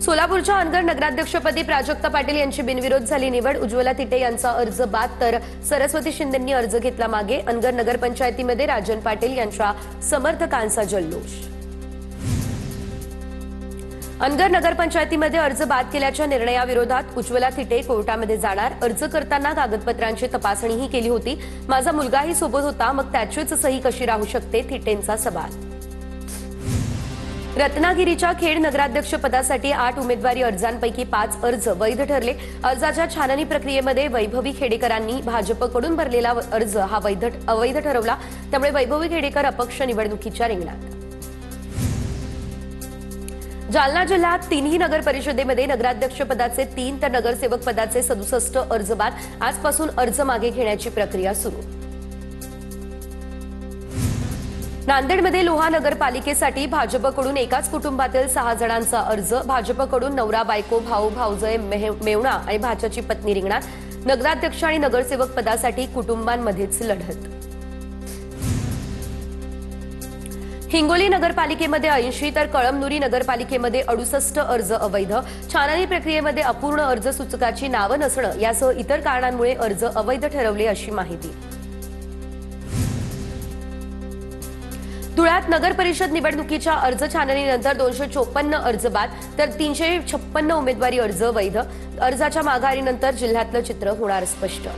सोलापूरच्या अनगर नगराध्यक्षपदी प्राजक्ता पाटील यांची बिनविरोध झाली निवड। उज्ज्वला तिटे यांचा अर्ज बाद तर सरस्वती शिंदेंनी अर्ज घेतला मागे। अनगर नगरपंचायतीमध्ये राजन पाटील यांच्या समर्थकांचा जल्लोष। अनगर नगरपंचायतीमध्ये अर्ज बाद केल्याच्या निर्णयाविरोधात उज्ज्वला तिटे कोर्टामध्ये जाणार। अर्ज करताना कागदपत्रांची तपासणीही केली होती। माझा मुलगाही सोबत होता, मग त्याचीच सही कशी राहू शकते, तिटेंचा सवाल। रत्नागिरीच्या खेड नगराध्यक्षपदासाठी 8 उमेदवारी अर्जांपैकी 5 अर्ज वैध ठरले। अर्जाच्या छाननी प्रक्रियेमध्ये वैभवी खेडेकरांनी भाजपकडून भरलेला अर्ज हा अवैध ठरवला। त्यामुळे वैभवी खेडेकर अपक्ष निवडणुकीच्या रिंगणात। जालना जिल्ह्यात 3ही नगर परिषदेमध्ये नगराध्यक्षपदाचे 3 तर नगरसेवक पदाचे 67 अर्ज बाद। आजपासून अर्ज मागे घेण्याची प्रक्रिया सुरू। नांदेडमध्ये लोहा नगरपालिकेसाठी भाजपकडून एकाच कुटुंबातील 6 जणांचा अर्ज। भाजपकडून नवरा बायको भाऊ भाऊजय मेवणा आणि भाच्याची पत्नी रिंगणात। नगराध्यक्ष आणि नगरसेवक पदासाठी कुटुंबांमध्येच लढत। हिंगोली नगरपालिकेमध्ये 80 तर कळमनुरी नगरपालिकेमध्ये 68 अर्ज अवैध। छाननी प्रक्रियेमध्ये अपूर्ण अर्ज सूचकाची नावं नसणं यासह इतर कारणांमुळे अर्ज अवैध ठरवले अशी माहिती। धुळ्यात नगर परिषद निवडणुकीच्या अर्ज छाननीनंतर 254 अर्ज बाद तर 356 उमेदवारी अर्ज वैध। अर्जाच्या माघारीनंतर जिल्ह्यातलं चित्र होणार स्पष्ट।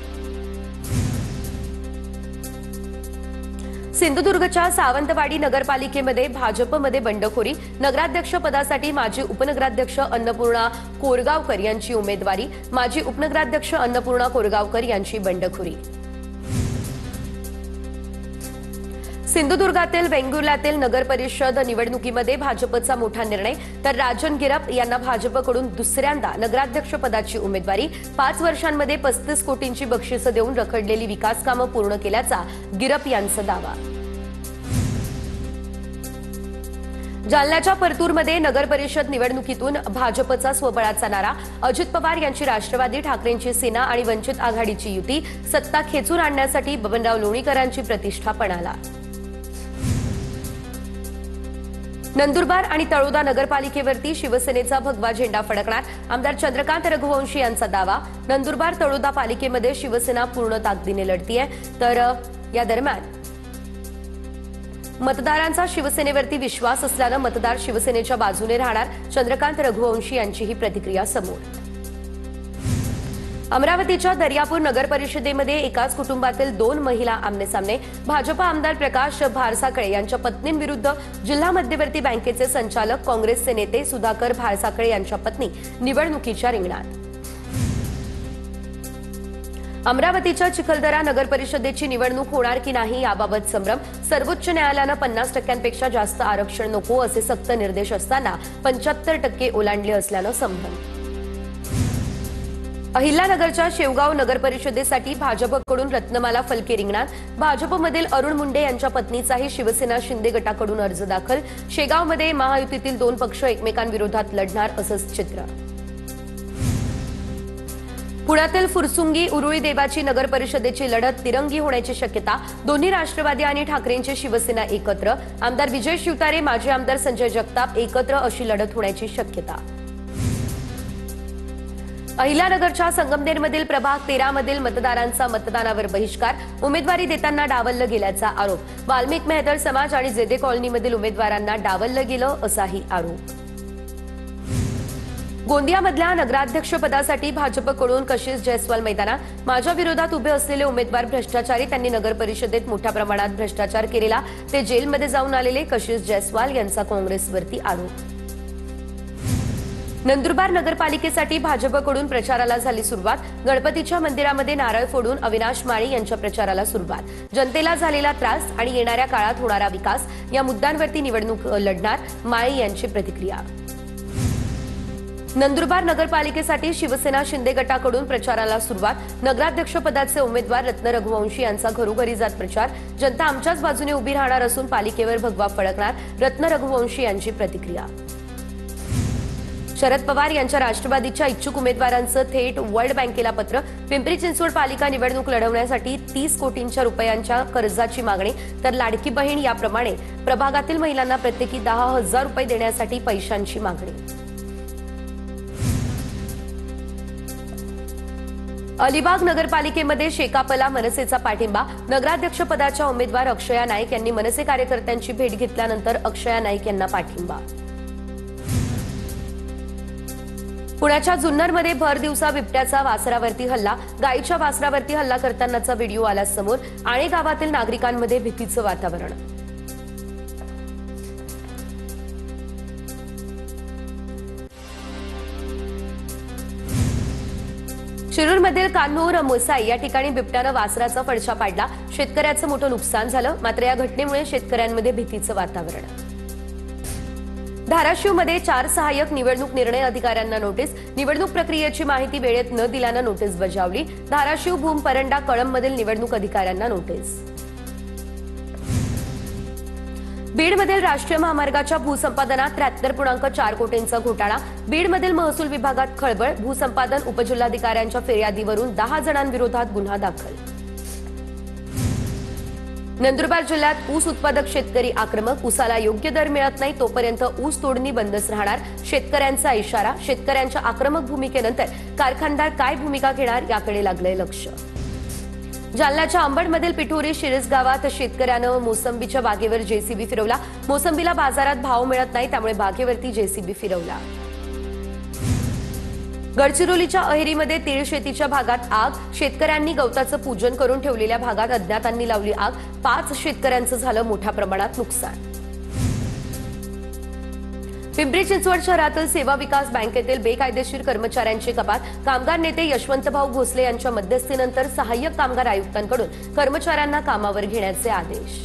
सिंधुदुर्गच्या सावंतवाडी नगरपालिकेमध्ये भाजपमध्ये बंडखोरी। नगराध्यक्ष पदासाठी माजी उपनगराध्यक्ष अन्नपूर्णा कोरगावकर यांची उमेदवारी। माजी उपनगराध्यक्ष अन्नपूर्णा कोरगावकर यांची बंडखोरी। सिंधुदुर्गातील वेंगुर्ल्यातील नगर परिषद निवडणुकीमध्ये भाजपचा मोठा निर्णय तर राजन गिरप यांना भाजपकडून दुसऱ्यांदा नगराध्यक्षपदाची उमेदवारी। 5 वर्षांमध्ये 35 कोटींची बक्षिसं देऊन रखडलेली विकास कामं पूर्ण केल्याचा गिरप यांचा दावा। जालन्याच्या परतूरमध्ये नगर परिषद निवडणुकीतून भाजपचा स्वबळाचा नारा। अजित पवार यांची राष्ट्रवादी, ठाकरेंची सेना आणि वंचित आघाडीची युती। सत्ता खेचून आणण्यासाठी बबनराव लोणीकरांची प्रतिष्ठा पणाला। नंदुरबार आणि तळोदा नगरपालिकेवरती शिवसेनेचा भगवा झेंडा फडकणार। आमदार चंद्रकांत रघुवंशी यांचा दावा। नंदुरबार तळोदा पालिकेमध्ये शिवसेना पूर्ण ताकदीने लढतीये तर या दरम्यान मतदारांचा शिवसेनेवरती विश्वास असल्यानं मतदार शिवसेनेच्या बाजूने राहणार। चंद्रकांत रघुवंशी यांची ही प्रतिक्रिया समोर। अमरावतीच्या दर्यापूर नगर परिषदेमध्ये एकाच कुटुंबातील 2 महिला आमनेसामने। भाजप आमदार प्रकाश भारसाकळे यांच्या पत्नींविरुद्ध जिल्हा मध्यवर्ती बँकेचे संचालक काँग्रेसचे नेते सुधाकर भारसाकळे यांच्या पत्नी निवडणुकीच्या रिंगणात। अमरावतीच्या चिखलदरा नगर परिषदेची निवडणूक होणार की नाही याबाबत संभ्रम। सर्वोच्च न्यायालयानं 50% जास्त आरक्षण नको असे सक्त निर्देश असताना 75% ओलांडले असल्यानं संभ्रम। अहिल्यानगरच्या शेवगाव नगर परिषदेसाठी भाजपकडून रत्नमाला फलके रिंगणात। भाजपमधील अरुण मुंडे यांच्या पत्नीचाही शिवसेना शिंदे गटाकडून अर्ज दाखल। शेगावमध्ये महायुतीतील 2 पक्ष एकमेकांविरोधात लढणार असंच चित्र। पुण्यातील फुरसुंगी उरुळी देवाची नगर परिषदेची लढत तिरंगी होण्याची शक्यता। दोन्ही राष्ट्रवादी आणि ठाकरेंची शिवसेना एकत्र। आमदार विजय शिवतारे, माजी आमदार संजय जगताप एकत्र अशी लढत होण्याची शक्यता। अहिल्यानगरच्या संगमनेरमधील प्रभाग 13 मधील मतदारांचा मतदानावर बहिष्कार। उमेदवारी देताना डावललं गेल्याचा आरोप। वाल्मिक मेहतर समाज आणि जेदे कॉलनीमधील उमेदवारांना डावललं गेलं असाही आरोप। गोंदियामधल्या नगराध्यक्षपदासाठी भाजपकडून कशिश जयस्वाल मैदानात। माझ्या विरोधात उभे असलेले उमेदवार भ्रष्टाचारी, त्यांनी नगर परिषदेत मोठ्या प्रमाणात भ्रष्टाचार केलेला, ते जेलमध्ये जाऊन आलेले कशिश जयस्वाल यांचा काँग्रेसवरती आरोप। नंदुरबार नगरपालिकेसाठी भाजपकडून प्रचाराला झाली सुरुवात। गणपतीच्या मंदिरामध्ये नारळ फोडून अविनाश माळी यांच्या प्रचाराला सुरुवात। जनतेला झालेला त्रास आणि येणाऱ्या काळात होणारा विकास या मुद्द्यांवरती निवडणूक लढणार, माळी यांची प्रतिक्रिया। नंदुरबार नगरपालिकेसाठी शिवसेना शिंदे गटाकडून प्रचाराला सुरुवात। नगराध्यक्षपदाचे उमेदवार रत्न रघुवंशी यांचा घरोघरी जात प्रचार। जनता आमच्याच बाजूने उभी राहणार असून पालिकेवर भगवा फडकणार, रत्न रघुवंशी यांची प्रतिक्रिया। शरद पवार यांच्या राष्ट्रवादीच्या इच्छुक उमेदवारांचं थेट वर्ल्ड बँकेला पत्र। पिंपरी चिंचवड पालिका निवडणूक लढवण्यासाठी 30 कोटींच्या रुपयांच्या कर्जाची मागणी तर लाडकी बहीण याप्रमाणे प्रभागातील महिलांना प्रत्येकी 10,000 रुपये देण्यासाठी पैशांची मागणी। अलिबाग नगरपालिकेमध्ये शेकापला मनसेचा पाठिंबा। नगराध्यक्षपदाच्या उमेदवार अक्षया नाईक यांनी मनसे कार्यकर्त्यांची भेट घेतल्यानंतर अक्षया नाईक यांना पाठिंबा। पुण्याच्या जुन्नरमध्ये भर दिवसा बिबट्याचा वासरावरती हल्ला। गायीच्या वासरावरती हल्ला करतानाचा व्हिडिओ आला समोर। आणि गावातील नागरिकांमध्ये भीतीचं वातावरण। शिरूरमधील कान्होर मोसाई या ठिकाणी बिबट्यानं वासराचा फडशा पाडला। शेतकऱ्याचं मोठं नुकसान झालं। मात्र या घटनेमुळे शेतकऱ्यांमध्ये भीतीचं वातावरण। धाराशिवमध्ये 4 सहाय्यक निवडणूक निर्णय अधिकाऱ्यांना नोटीस। निवडणूक प्रक्रियेची माहिती वेळेत न दिल्यानं नोटीस बजावली। धाराशिव भूम परंडा कळंबमधील निवडणूक अधिकाऱ्यांना नोटीस। बीडमधील राष्ट्रीय महामार्गाच्या भूसंपादनात 73.4 कोटींचा घोटाळा। बीडमधील महसूल विभागात खळबळ। भूसंपादन उपजिल्हाधिकाऱ्यांच्या फिर्यादीवरून 10 जणांविरोधात गुन्हा दाखल। नंदुरबार जिल्ह्यात ऊस उत्पादक शेतकरी आक्रमक। ऊसाला योग्य दर मिळत नाही तोपर्यंत ऊस तोडणी बंदच राहणार। शेतकऱ्यांचा इशारा। शेतकऱ्यांच्या आक्रमक भूमिकेनंतर कारखानदार काय भूमिका घेणार याकडे लागलंय लक्ष। जालन्याच्या अंबडमधील पिठोरी शिरस गावात शेतकऱ्यानं मोसंबीच्या बागेवर जेसीबी फिरवला। मोसंबीला बाजारात भाव मिळत नाही त्यामुळे बागेवरती जेसीबी फिरवला। गडचिरोलीच्या अहेरीमध्ये तीळ शेतीच्या भागात आग। शेतकऱ्यांनी गवताचं पूजन करून ठेवलेल्या भागात अज्ञातांनी लावली आग। 5 शेतकऱ्यांचं झालं मोठ्या प्रमाणात नुकसान। पिंपरी चिंचवड शहरातील सेवा विकास बँकेतील बेकायदेशीर कर्मचाऱ्यांची कपात। कामगार नेते यशवंतभाऊ भोसले यांच्या मध्यस्थीनंतर सहाय्यक कामगार आयुक्तांकडून कर्मचाऱ्यांना कामावर घेण्याचे आदेश।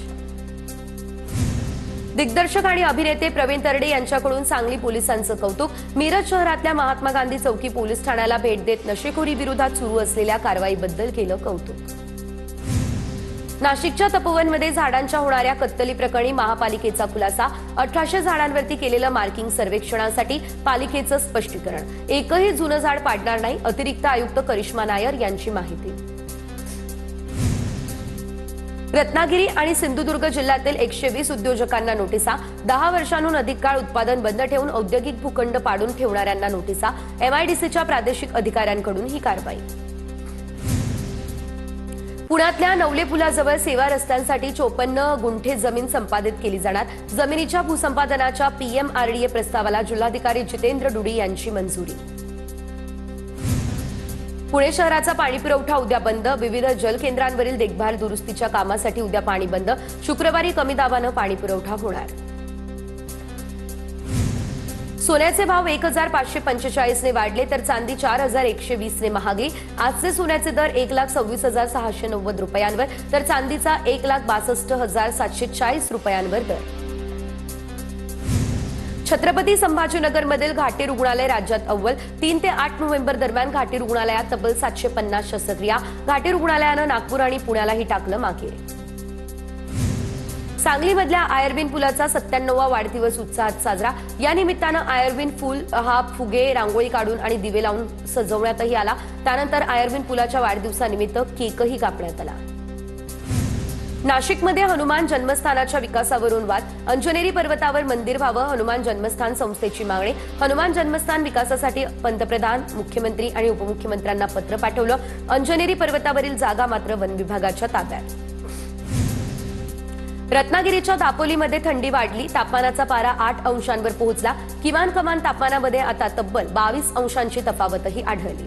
दिग्दर्शक आणि अभिनेते प्रवीण तरडे यांच्याकडून सांगली पोलिसांचं कौतुक। मिरज शहरातल्या महात्मा गांधी चौकी पोलीस ठाण्याला भेट देत नशेखोरी विरोधात सुरू असलेल्या कारवाईबद्दल केलं कौतुक। नाशिकच्या तपोवनमध्ये झाडांच्या होणाऱ्या कत्तली प्रकरणी महापालिकेचा खुलासा। 1800 झाडांवरती केलेलं मार्किंग सर्वेक्षणासाठी पालिकेचं स्पष्टीकरण। एकही जुनं झाड पाडणार नाही। अतिरिक्त आयुक्त करिश्मा नायर यांची माहिती। रत्नागिरी आणि सिंधुदुर्ग जिल्ह्यातील 120 उद्योजकांना नोटिसा। 10 वर्षांहून अधिक काळ उत्पादन बंद ठेवून औद्योगिक भूखंड पाडून ठेवणाऱ्यांना नोटिसा। एमआयडीसीच्या प्रादेशिक अधिकाऱ्यांकडून ही कारवाई। पुण्यातल्या नवले पुलाजवळ सेवा रस्त्यांसाठी 54 गुंठे जमीन संपादित केली जाणार। जमिनीच्या भूसंपादनाच्या पीएमआरडीए प्रस्तावाला जिल्हाधिकारी जितेंद्र डुडी यांची मंजुरी। पुणे शहराचा पाणीपुरवठा उद्या बंद। विविध जलकेंद्रांवरील देखभाल दुरुस्तीच्या कामासाठी उद्या पाणी बंद। शुक्रवारी कमी दाबानं पाणीपुरवठा होणार। सोन्याचे भाव 1545 ने वाढले तर चांदी 4120 ने महागली। आजचे सोन्याचे दर 1,26,690 रुपयांवर तर चांदीचा 1,62,740 रुपयांवर दर। छत्रपती संभाजीनगरमधील घाटी रुग्णालय राज्यात अव्वल। 3 ते 8 नोव्हेंबर दरम्यान घाटी रुग्णालयात तब्बल 750 शस्त्रक्रिया। घाटी रुग्णालयानं नागपूर आणि पुण्यालाही टाकलं मागे। सांगलीमधल्या आयर्विन पुलाचा 97वा वाढदिवस उत्साहात साजरा। या निमित्तानं आयर्विन पूल हा फुगे, रांगोळी काढून आणि दिवे लावून सजवण्यातही आला। त्यानंतर आयर्विन पुलाच्या वाढदिवसानिमित्त केकही कापण्यात आला। नाशिकमध्ये हनुमान जन्मस्थानाच्या विकासावरून वाद। अंजनेरी पर्वतावर मंदिर व्हावं, हनुमान जन्मस्थान संस्थेची मागणी। हनुमान जन्मस्थान विकासासाठी पंतप्रधान, मुख्यमंत्री आणि उपमुख्यमंत्र्यांना पत्र पाठवलं। अंजनेरी पर्वतावरील जागा मात्र वन विभागाच्या ताब्यात। रत्नागिरीच्या दापोलीमध्ये थंडी वाढली। तापमानाचा पारा 8 अंशांवर पोहोचला। किमान कमाल तापमानामध्ये आता तब्बल 22 अंशांची तफावतही आढळली।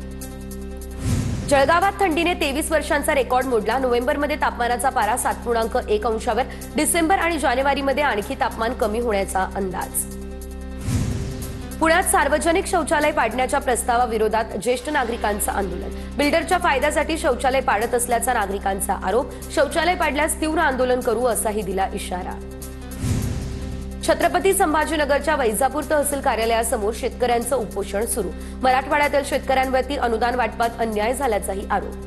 जळगावात थंडीने 23 वर्षांचा रेकॉर्ड मोडला। नोव्हेंबरमध्ये तापमानाचा पारा 7.1 अंशावर। डिसेंबर आणि जानेवारीमध्ये आणखी तापमान कमी होण्याचा अंदाज। पुण्यात सार्वजनिक शौचालय पाडण्याच्या प्रस्तावाविरोधात ज्येष्ठ नागरिकांचं आंदोलन। बिल्डरच्या फायद्यासाठी शौचालय पाडत असल्याचा नागरिकांचा आरोप। शौचालय पाडल्यास तीव्र आंदोलन करू असाही दिला इशारा। छत्रपती संभाजीनगरच्या वैजापूर तहसील कार्यालयासमोर शेतकऱ्यांचं उपोषण सुरू। मराठवाड्यातील शेतकऱ्यांवरती अनुदान वाटपात अन्याय झाल्याचाही आरोप।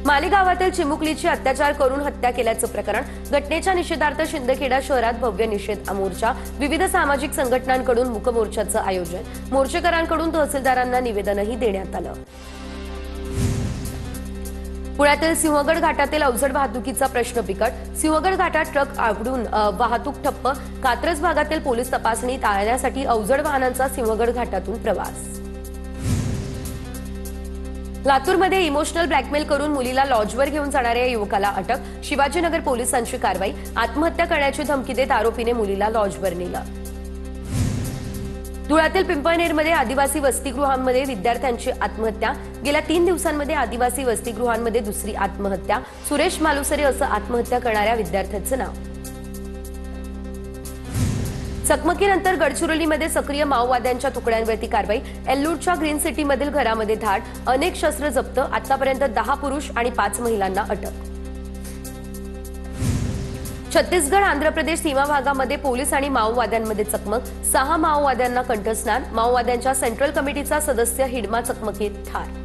मालेगावातील चिमुकलीची अत्याचार करून हत्या केल्याचं प्रकरण। घटनेच्या निषेधार्थ शिंदखेडा शहरात भव्य निषेध मोर्चा। विविध सामाजिक संघटनांकडून मूक मोर्चाचं आयोजन। मोर्चेकरांकडून तहसीलदारांना निवेदनही देण्यात आलं। पुण्यातील सिंहगड घाटातील अवजड वाहतुकीचा प्रश्न बिकट। सिंहगड घाटात ट्रक आवडून वाहतूक ठप्प। कात्रज भागातील पोलीस तपासणी टाळण्यासाठी अवजड वाहनांचा सिंहगड घाटातून प्रवास। लातूरमध्ये इमोशनल ब्लॅकमेल करून मुलीला लॉजवर घेऊन जाणाऱ्या युवकाला अटक. शिवाजीनगर पोलिसांची कारवाई. आत्महत्या करण्याची धमकी देत आरोपीने मुलीला लॉजवर नेलं. धुळ्यातील पिंपळनेरमध्ये आदिवासी वसतिगृहांमध्ये विद्यार्थ्यांची आत्महत्या. गेल्या 3 दिवसांमध्ये आदिवासी वसतिगृहांमध्ये दुसरी आत्महत्या. सुरेश मालुसरे असं आत्महत्या करणाऱ्या विद्यार्थ्याचं नाव. चकमकीनंतर गडचिरोलीमध्ये सक्रिय माओवाद्यांच्या तुकड्यांवरती कारवाई. एल्लूरच्या ग्रीन सिटीमधील घरामध्ये धाड. अनेक शस्त्र जप्त. आतापर्यंत 10 पुरुष आणि 5 महिलांना अटक. छत्तीसगड आंध्र प्रदेश सीमा भागामध्ये पोलीस आणि माओवाद्यांमध्ये चकमक. 6 माओवाद्यांना कंठस्नान. माओवाद्यांच्या सेंट्रल कमिटीचा सदस्य हिडमा चकमकीत ठार.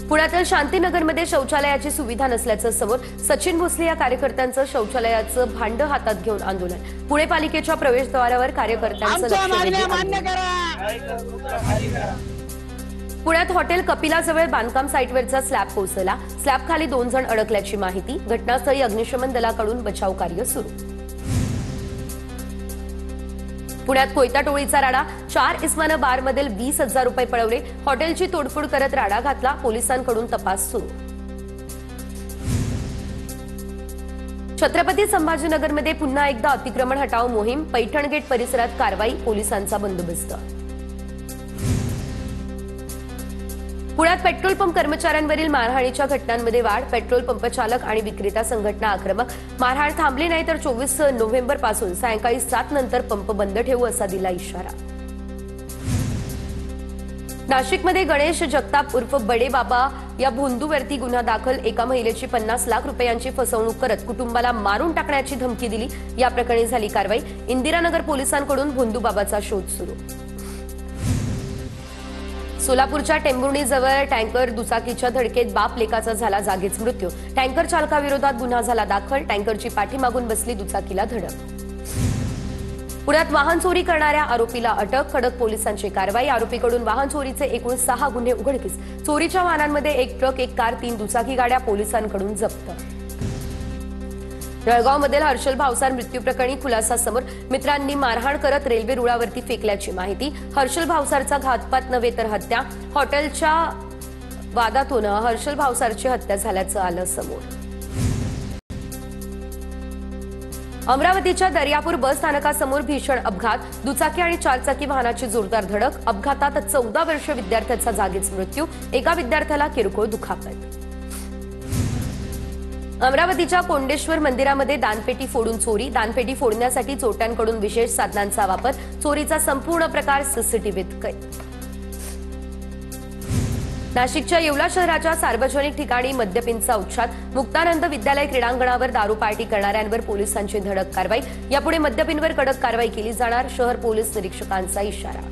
पुण्यातील शांतीनगरमध्ये शौचालयाची सुविधा नसल्याचं समोर. सचिन भोसले या कार्यकर्त्यांचं शौचालयाचं भांड हातात घेऊन आंदोलन. पुणे पालिकेच्या प्रवेशद्वारावर कार्यकर्त्यांचं लक्षवेधी आंदोलन. पुण्यात हॉटेल कपिलाजवळ बांधकाम साईटवरचा स्लॅब कोसळला. स्लॅबखाली 2 जण अडकल्याची माहिती. घटनास्थळी अग्निशमन दलाकडून बचाव कार्य सुरू. पुण्यात कोयता टोळीचा राडा. 4 इसमानं बारमधील 20,000 रुपये पळवले. हॉटेलची तोडफोड करत राडा घातला. पोलिसांकडून तपास सुरू. छत्रपती संभाजीनगरमध्ये पुन्हा एकदा अतिक्रमण हटाव मोहीम. पैठण गेट परिसरात कारवाई. पोलिसांचा बंदोबस्त. पुण्यात पेट्रोल पंप कर्मचाऱ्यांवरील मारहाणीच्या घटनांमध्ये वाढ. पेट्रोल पंप चालक आणि विक्रेता संघटना आक्रमक. मारहाण थांबली नाही तर 24 नोव्हेंबरपासून सायंकाळी 7 नंतर पंप बंद ठेवू असा दिला इशारा. नाशिकमध्ये गणेश जगताप उर्फ बडे बाबा या भोंदूवरती गुन्हा दाखल. एका महिलेची 50 लाख रुपयांची फसवणूक करत कुटुंबाला मारून टाकण्याची धमकी दिली. या प्रकरणी झाली कारवाई. इंदिरानगर पोलिसांकडून भोंदू बाबाचा शोध सुरू. सोलापूरच्या टेंभुर्णीजवळ टँकर दुचाकीच्या धडकेत बाप लेकाचा झाला जागीच मृत्यू. टँकर चालकाविरोधात गुन्हा झाला दाखल. टँकरची पाठीमागून बसली दुचाकीला धडक. पुण्यात वाहन चोरी करणाऱ्या आरोपीला अटक. खडक पोलिसांची कारवाई. आरोपीकडून वाहन चोरीचे एकूण 6 गुन्हे उघडकीस. चोरीच्या वाहनांमध्ये 1 ट्रक, 1 कार, 3 दुचाकी गाड्या पोलिसांकडून जप्त. जळगावमधील हर्षल भावसार मृत्यू प्रकरणी खुलासा समोर. मित्रांनी मारहाण करत रेल्वे रुळावरती फेकल्याची माहिती. हर्षल भावसारचा घातपात नव्हे तर हत्या. हॉटेलच्या वादातून हर्षल भावसारची हत्या झाल्याचं आलं समोर. अमरावतीच्या दर्यापूर बस स्थानकासमोर भीषण अपघात. दुचाकी आणि 4 चाकी वाहनाची जोरदार धडक. अपघातात 14 वर्षीय विद्यार्थ्याचा जागीच मृत्यू. एका विद्यार्थ्याला किरकोळ दुखापत. अमरावतीच्या कोंडेश्वर मंदिरामध्ये दानपेटी फोडून चोरी. दानपेटी फोडण्यासाठी चोरट्यांकडून विशेष साधनांचा वापर. चोरीचा संपूर्ण प्रकार सीसीटीव्हीत कैद. नाशिकच्या येवला शहराच्या सार्वजनिक ठिकाणी मद्यपींचा उच्छाद. मुक्तानंद विद्यालय क्रीडांगणावर दारू पार्टी करणाऱ्यांवर पोलिसांची धडक कारवाई. यापुढे मद्यपींवर कडक कारवाई केली जाणार. शहर पोलीस निरीक्षकांचा इशारा.